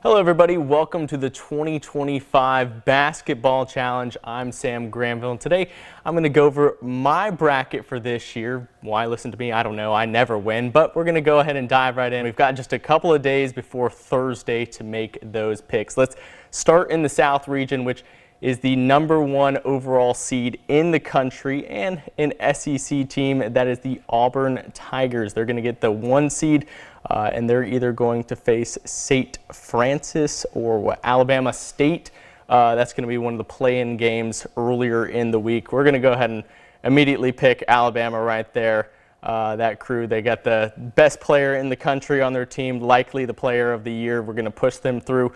Hello everybody, welcome to the 2025 Basketball Challenge. I'm Sam Granville, and today I'm going to go over my bracket for this year. Why listen to me? I don't know. I never win, but we're going to go ahead and dive right in. We've got just a couple of days before Thursday to make those picks. Let's start in the South region, which is the #1 overall seed in the country and an SEC team. That is the Auburn Tigers. They're going to get the 1 seed. And they're either going to face St. Francis or Alabama State. That's going to be one of the play-in games earlier in the week. We're going to go ahead and immediately pick Alabama right there. That crew, they got the best player in the country on their team, likely the player of the year. We're going to push them through.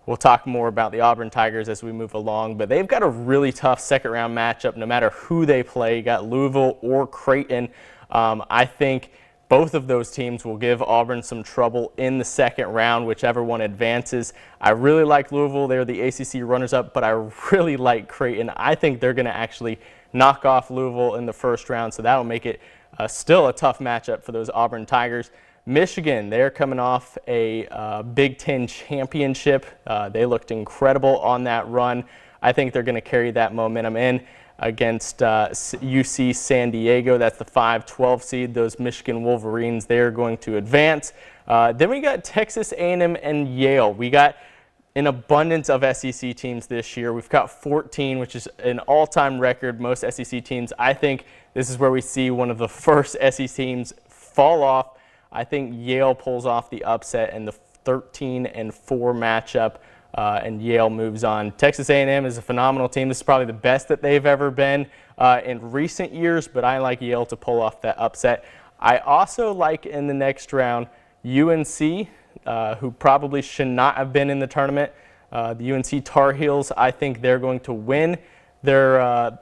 We'll talk more about the Auburn Tigers as we move along, but they've got a really tough second-round matchup no matter who they play. You got Louisville or Creighton. I think both of those teams will give Auburn some trouble in the second round, whichever one advances. I really like Louisville. They're the ACC runners-up, but I really like Creighton. I think they're going to actually knock off Louisville in the first round, so that'll make it still a tough matchup for those Auburn Tigers. Michigan, they're coming off a Big Ten championship. They looked incredible on that run. I think they're going to carry that momentum in against UC San Diego. That's the 5-12 seed. Those Michigan Wolverines, they're going to advance. Then we got Texas A&M and Yale. We got an abundance of SEC teams this year. We've got 14, which is an all-time record, most SEC teams. I think this is where we see one of the first SEC teams fall off. I think Yale pulls off the upset in the 13-4 matchup. And Yale moves on. Texas A&M is a phenomenal team. This is probably the best that they've ever been in recent years, but I like Yale to pull off that upset. I also like in the next round UNC, who probably should not have been in the tournament. The UNC Tar Heels, I think they're going to win their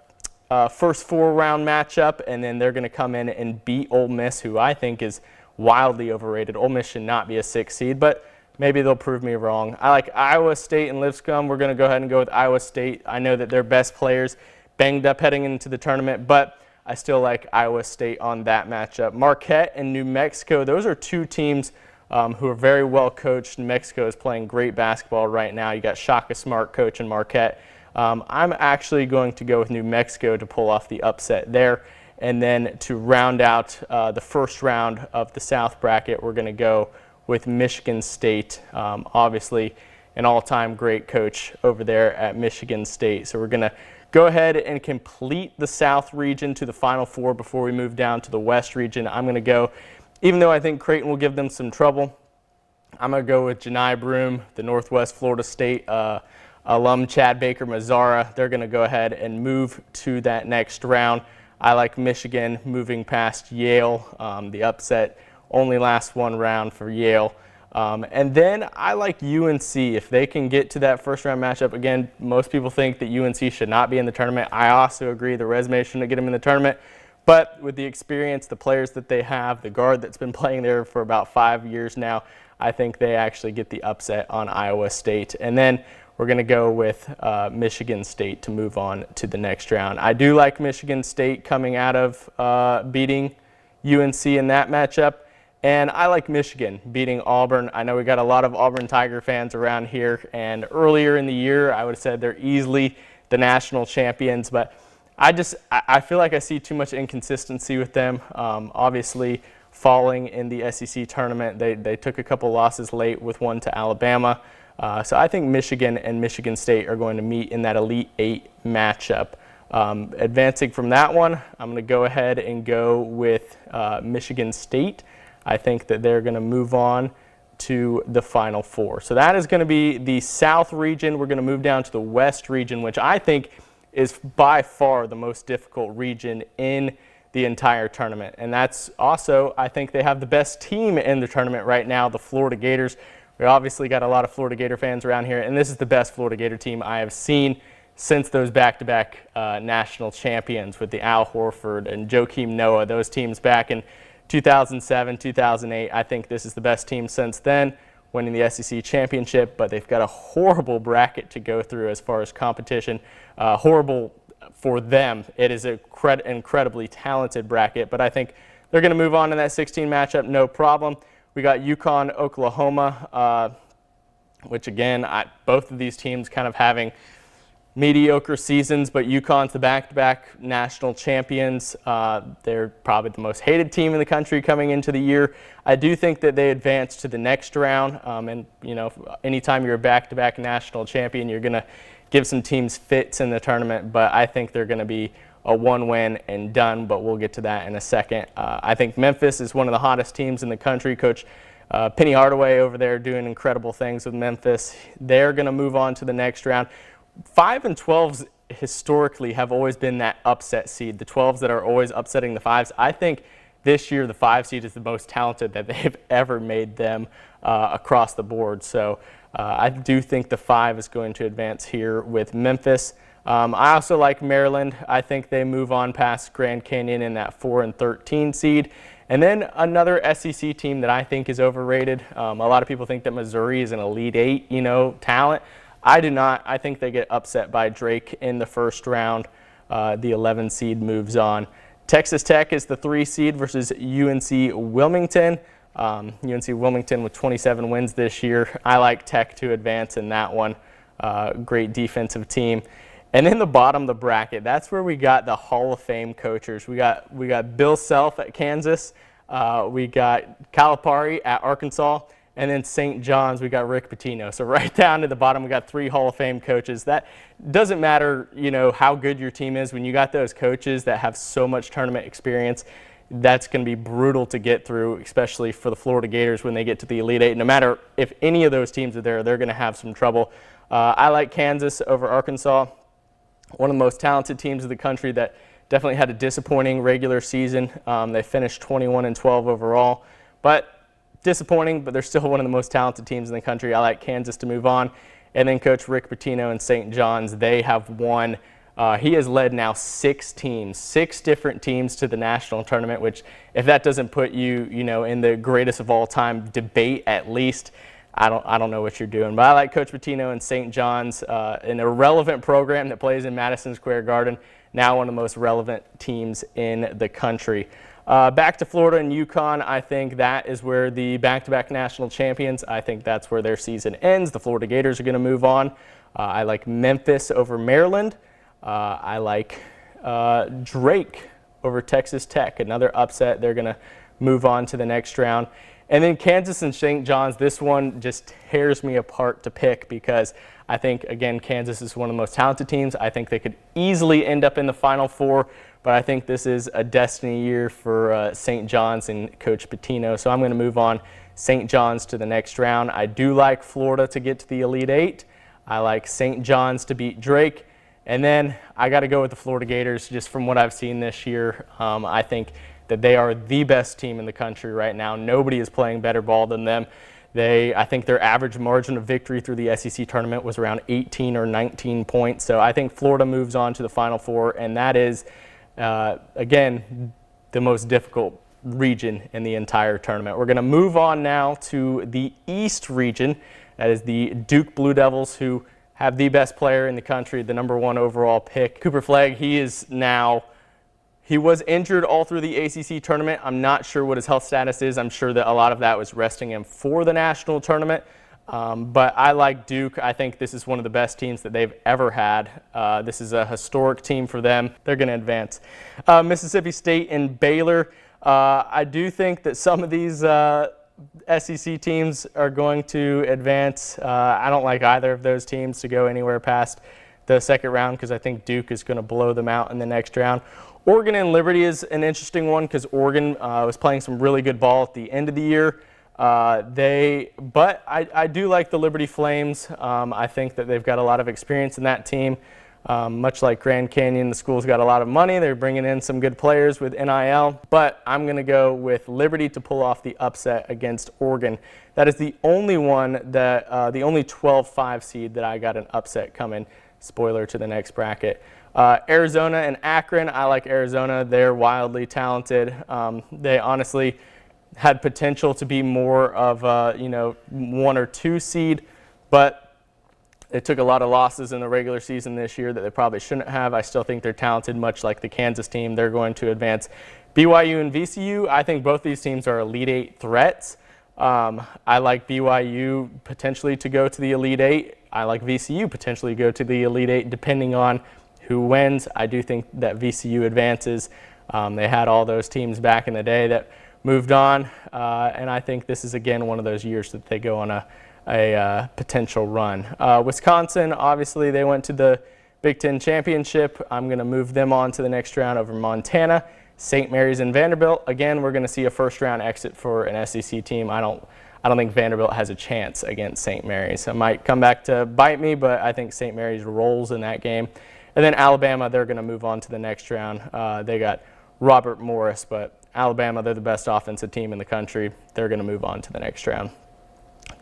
first 4-round matchup, and then they're going to come in and beat Ole Miss, who I think is wildly overrated. Ole Miss should not be a 6 seed, but maybe they'll prove me wrong. I like Iowa State and Lipscomb. We're going to go ahead and go with Iowa State. I know that their best players banged up heading into the tournament, but I still like Iowa State on that matchup. Marquette and New Mexico, those are 2 teams who are very well coached. New Mexico is playing great basketball right now. You got Shaka Smart coaching Marquette. I'm actually going to go with New Mexico to pull off the upset there. And then to round out the first round of the South bracket, we're going to go with Michigan State, obviously an all-time great coach over there at Michigan State. So we're going to go ahead and complete the South region to the Final Four before we move down to the West region. I'm going to go, even though I think Creighton will give them some trouble, I'm going to go with Janai Broome, the Northwest Florida State alum Chad Baker-Mazara. They're going to go ahead and move to that next round. I like Michigan moving past Yale, the upset only lasts 1 round for Yale. And then I like UNC. If they can get to that first round matchup, again, most people think that UNC should not be in the tournament. I also agree the resume shouldn't get them in the tournament. But with the experience, the players that they have, the guard that's been playing there for about 5 years now, I think they actually get the upset on Iowa State. And then we're going to go with Michigan State to move on to the next round. I do like Michigan State coming out of beating UNC in that matchup. And I like Michigan beating Auburn. I know we got a lot of Auburn Tiger fans around here, and earlier in the year I would have said they're easily the national champions, but I feel like I see too much inconsistency with them. Obviously falling in the SEC tournament, they took a couple losses late with one to Alabama. So I think Michigan and Michigan State are going to meet in that Elite 8 matchup. Advancing from that one, I'm going to go ahead and go with Michigan State. I think that they're going to move on to the Final Four. So that is going to be the South region. We're going to move down to the West region, which I think is by far the most difficult region in the entire tournament. And that's also, I think they have the best team in the tournament right now, the Florida Gators. We obviously got a lot of Florida Gator fans around here, and this is the best Florida Gator team I have seen since those back-to-back national champions with the Al Horford and Joakim Noah, those teams back in 2007, 2008. I think this is the best team since then, winning the SEC championship, but they've got a horrible bracket to go through as far as competition. Horrible for them. It is an incredibly talented bracket, but I think they're going to move on in that 16 matchup, no problem. We got UConn, Oklahoma. which again, both of these teams kind of having mediocre seasons, but UConn's the back-to-back national champions. They're probably the most hated team in the country coming into the year. I do think that they advance to the next round, and anytime you're a back-to-back national champion, you're going to give some teams fits in the tournament, but I think they're going to be a one-win and done, but we'll get to that in a second. I think Memphis is one of the hottest teams in the country. Coach Penny Hardaway over there doing incredible things with Memphis. They're going to move on to the next round. 5 and 12s historically have always been that upset seed, the 12s that are always upsetting the 5s. I think this year the 5 seed is the most talented that they've ever made them across the board. So I do think the 5 is going to advance here with Memphis. I also like Maryland. I think they move on past Grand Canyon in that 4 and 13 seed. And then another SEC team that I think is overrated. A lot of people think that Missouri is an Elite 8, talent. I do not. I think they get upset by Drake in the first round. The 11 seed moves on. Texas Tech is the 3 seed versus UNC Wilmington. UNC Wilmington with 27 wins this year. I like Tech to advance in that one. Great defensive team. And in the bottom of the bracket, that's where we got the Hall of Fame coachers. We got Bill Self at Kansas. We got Calipari at Arkansas. And then St. John's, we got Rick Pitino. So right down to the bottom, we got 3 Hall of Fame coaches. That doesn't matter, how good your team is. When you got those coaches that have so much tournament experience, that's going to be brutal to get through, especially for the Florida Gators when they get to the Elite 8. No matter if any of those teams are there, they're going to have some trouble. I like Kansas over Arkansas, one of the most talented teams in the country that definitely had a disappointing regular season. They finished 21 and 12 overall, but disappointing, but they're still one of the most talented teams in the country. I like Kansas to move on. And then Coach Rick Pitino and St. John's, they have won. He has led now 6 different teams to the national tournament, which if that doesn't put you, in the greatest of all time debate at least, I don't know what you're doing. But I like Coach Pitino and St. John's, an irrelevant program that plays in Madison Square Garden, now one of the most relevant teams in the country. Back to Florida and UConn, I think that is where the back-to-back national champions, I think that's where their season ends. The Florida Gators are going to move on. I like Memphis over Maryland. I like Drake over Texas Tech, another upset. They're going to move on to the next round. And then Kansas and St. John's, this one just tears me apart to pick because I think, again, Kansas is one of the most talented teams. I think they could easily end up in the Final Four. But I think this is a destiny year for St. John's and Coach Pitino. So I'm going to move on St. John's to the next round. I do like Florida to get to the Elite 8. I like St. John's to beat Drake. And then I got to go with the Florida Gators just from what I've seen this year. I think that they are the best team in the country right now. Nobody is playing better ball than them. I think their average margin of victory through the SEC tournament was around 18 or 19 points. So I think Florida moves on to the Final Four, and that is again, the most difficult region in the entire tournament. We're going to move on now to the East region. That is the Duke Blue Devils, who have the best player in the country, the #1 overall pick. Cooper Flagg, he was injured all through the ACC tournament. I'm not sure what his health status is. I'm sure that a lot of that was resting him for the national tournament. But I like Duke. I think this is one of the best teams that they've ever had. This is a historic team for them. They're going to advance. Mississippi State and Baylor. I do think that some of these SEC teams are going to advance. I don't like either of those teams to go anywhere past the second round because I think Duke is going to blow them out in the next round. Oregon and Liberty is an interesting one because Oregon was playing some really good ball at the end of the year. But I do like the Liberty Flames. I think that they've got a lot of experience in that team. Much like Grand Canyon, the school's got a lot of money. They're bringing in some good players with NIL. But I'm going to go with Liberty to pull off the upset against Oregon. That is the only one that, the only 12-5 seed that I got an upset coming. Spoiler to the next bracket. Arizona and Akron, I like Arizona. They're wildly talented. They honestly had potential to be more of a 1 or 2 seed, but they took a lot of losses in the regular season this year that they probably shouldn't have. I still think they're talented, much like the Kansas team. They're going to advance. BYU and VCU, I think both these teams are Elite 8 threats, I like BYU potentially to go to the Elite Eight. I like VCU potentially to go to the Elite Eight depending on who wins. I do think that VCU advances. They had all those teams back in the day that moved on, and I think this is again one of those years that they go on a potential run. Wisconsin, obviously they went to the Big Ten Championship. I'm going to move them on to the next round over Montana. St. Mary's and Vanderbilt, again, we're going to see a first-round exit for an SEC team. I don't think Vanderbilt has a chance against St. Mary's. It might come back to bite me, but I think St. Mary's rolls in that game. And then Alabama, they're going to move on to the next round. They got Robert Morris, but Alabama, they're the best offensive team in the country. They're going to move on to the next round.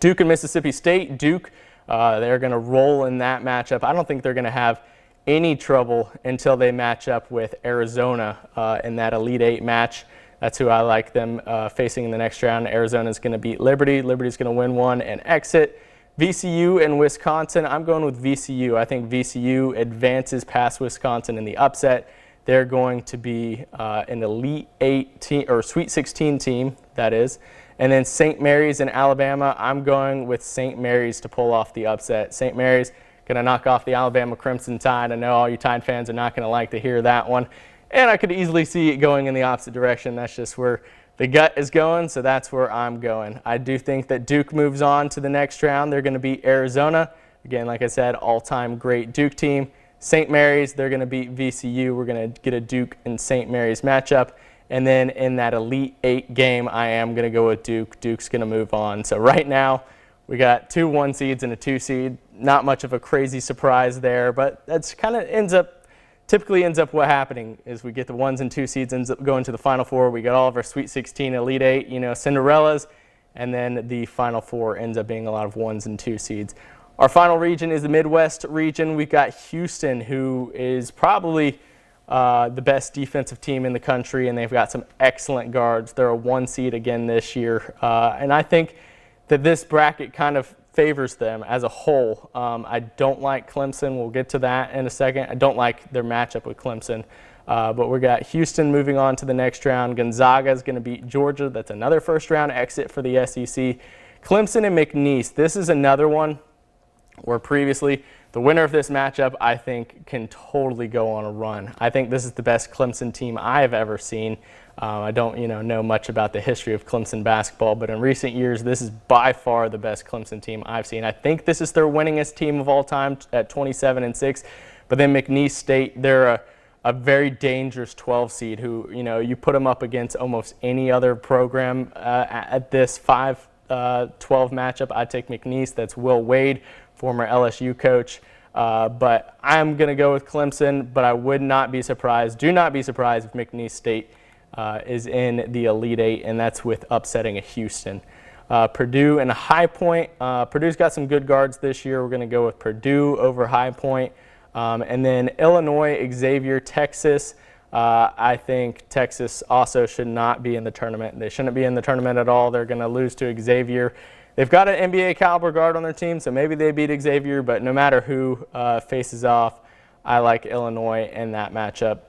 Duke and Mississippi State. Duke, they're going to roll in that matchup. I don't think they're going to have any trouble until they match up with Arizona in that Elite Eight match. That's who I like them facing in the next round. Arizona's going to beat Liberty. Liberty's going to win one and exit. VCU and Wisconsin, I'm going with VCU. I think VCU advances past Wisconsin in the upset. They're going to be an Elite Eight team, or Sweet 16 team, that is. And then St. Mary's and Alabama, I'm going with St. Mary's to pull off the upset. St. Mary's going to knock off the Alabama Crimson Tide. I know all you Tide fans are not going to like to hear that one. And I could easily see it going in the opposite direction. That's just where the gut is going, so that's where I'm going. I do think that Duke moves on to the next round. They're going to beat Arizona. Again, like I said, all-time great Duke team. St. Mary's, they're going to beat VCU. We're going to get a Duke and St. Mary's matchup. And then in that Elite Eight game, I am going to go with Duke. Duke's going to move on. So right now, we got 2 1 seeds and a 2 seed. Not much of a crazy surprise there, but that's kind of typically ends up what happening is we get the 1s and 2 seeds ends up going to the Final Four. We got all of our Sweet 16, Elite Eight, Cinderellas, and then the Final Four ends up being a lot of 1s and 2 seeds. Our final region is the Midwest region. We've got Houston, who is probably the best defensive team in the country, and they've got some excellent guards. They're a 1 seed again this year, and I think that this bracket kind of favors them as a whole. I don't like Clemson. We'll get to that in a second. I don't like their matchup with Clemson. But we got Houston moving on to the next round. Gonzaga is going to beat Georgia. That's another first-round exit for the SEC. Clemson and McNeese. This is another one where previously the winner of this matchup, I think, can totally go on a run. I think this is the best Clemson team I've ever seen. I don't know much about the history of Clemson basketball, but in recent years, this is by far the best Clemson team I've seen. I think this is their winningest team of all time at 27-6. But then McNeese State, they're a very dangerous 12 seed who, you put them up against almost any other program at this 5-12 matchup. I'd take McNeese. That's Will Wade, former LSU coach. But I'm going to go with Clemson, but I would not be surprised, do not be surprised if McNeese State is in the Elite Eight, and that's with upsetting a Houston. Purdue and High Point. Purdue's got some good guards this year. We're going to go with Purdue over High Point. And then Illinois, Xavier, Texas. I think Texas also should not be in the tournament. They shouldn't be in the tournament at all. They're going to lose to Xavier. They've got an NBA caliber guard on their team, so maybe they beat Xavier, but no matter who faces off, I like Illinois in that matchup.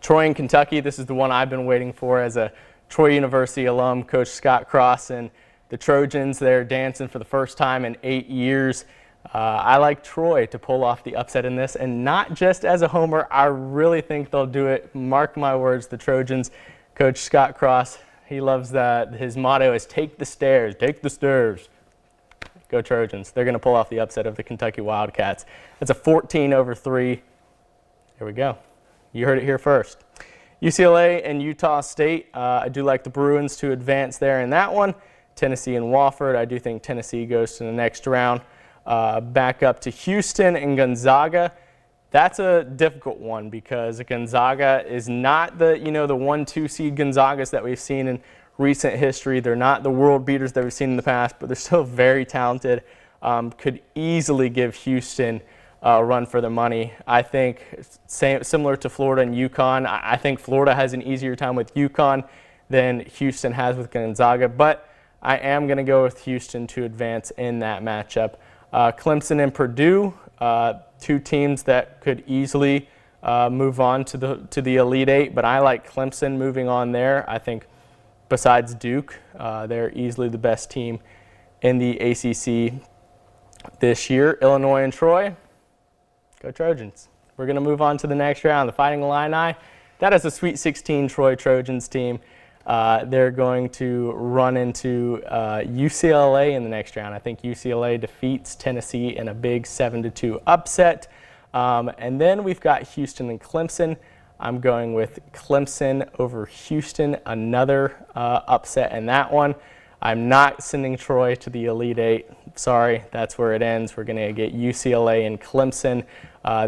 Troy and Kentucky, this is the one I've been waiting for as a Troy University alum. Coach Scott Cross and the Trojans, they're dancing for the first time in 8 years. I like Troy to pull off the upset in this, and not just as a homer. I really think they'll do it. Mark my words, the Trojans. Coach Scott Cross, he loves that. His motto is take the stairs, take the stairs. Go Trojans. They're going to pull off the upset of the Kentucky Wildcats. That's a 14-3. There we go. You heard it here first. UCLA and Utah State. I do like the Bruins to advance there in that one. Tennessee and Wofford. I do think Tennessee goes to the next round. Back up to Houston and Gonzaga. That's a difficult one because Gonzaga is not the 1-2 seed Gonzagas that we've seen in recent history. They're not the world beaters that we've seen in the past, but they're still very talented. Could easily give Houston a run for the money. I think similar to Florida and UConn. I think Florida has an easier time with UConn than Houston has with Gonzaga, but I am going to go with Houston to advance in that matchup. Clemson and Purdue, two teams that could easily move on to the Elite Eight, but I like Clemson moving on there. I think besides Duke. They're easily the best team in the ACC this year. Illinois and Troy, go Trojans. We're going to move on to the next round, the Fighting Illini. That is a Sweet 16 Troy Trojans team. They're going to run into UCLA in the next round. I think UCLA defeats Tennessee in a big 7-2 upset. And then we've got Houston and Clemson. I'm going with Clemson over Houston, another upset in that one. I'm not sending Troy to the Elite Eight. Sorry, that's where it ends. We're going to get UCLA and Clemson.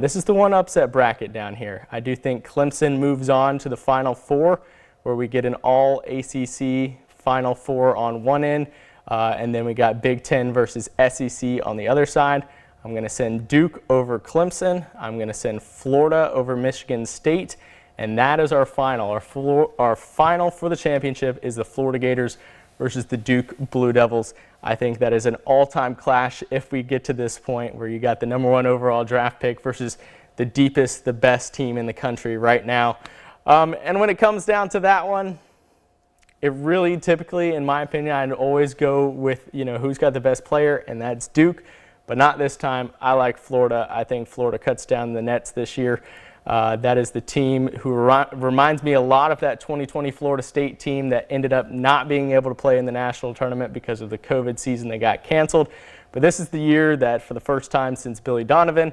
This is the one upset bracket down here. I do think Clemson moves on to the Final Four, where we get an all ACC Final Four on one end, and then we got Big Ten versus SEC on the other side. I'm going to send Duke over Clemson. I'm going to send Florida over Michigan State, and that is our final. Our final for the championship is the Florida Gators versus the Duke Blue Devils. I think that is an all-time clash if we get to this point where you got the #1 overall draft pick versus the deepest, the best team in the country right now. And when it comes down to that one, it really typically, in my opinion, I'd always go with, who's got the best player, and that's Duke. But not this time. I like Florida. I think Florida cuts down the nets this year. That is the team who reminds me a lot of that 2020 Florida State team that ended up not being able to play in the national tournament because of the COVID season that got canceled. But this is the year that, for the first time since Billy Donovan,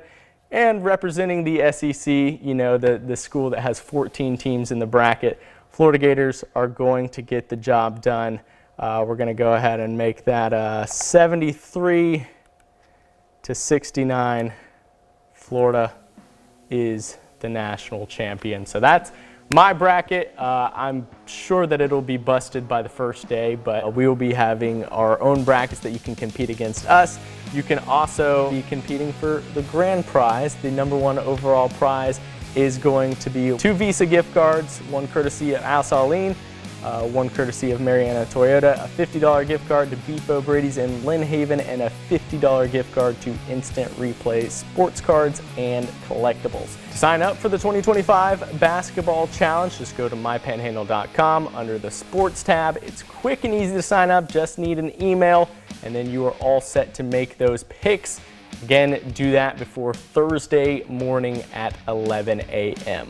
and representing the SEC, the school that has 14 teams in the bracket, Florida Gators are going to get the job done. We're going to go ahead and make that 73-69. Florida is the national champion. So that's my bracket. I'm sure that it'll be busted by the first day, but we will be having our own brackets that you can compete against us. You can also be competing for the grand prize. The #1 overall prize is going to be 2 Visa gift cards, one courtesy of Al Saleen, one courtesy of Mariana Toyota, a $50 gift card to Beef O'Brady's in Lynn Haven, and a $50 gift card to Instant Replay Sports Cards and Collectibles. To sign up for the 2025 Basketball Challenge, just go to mypanhandle.com under the Sports tab. It's quick and easy to sign up, just need an email, and then you are all set to make those picks. Again, do that before Thursday morning at 11 a.m.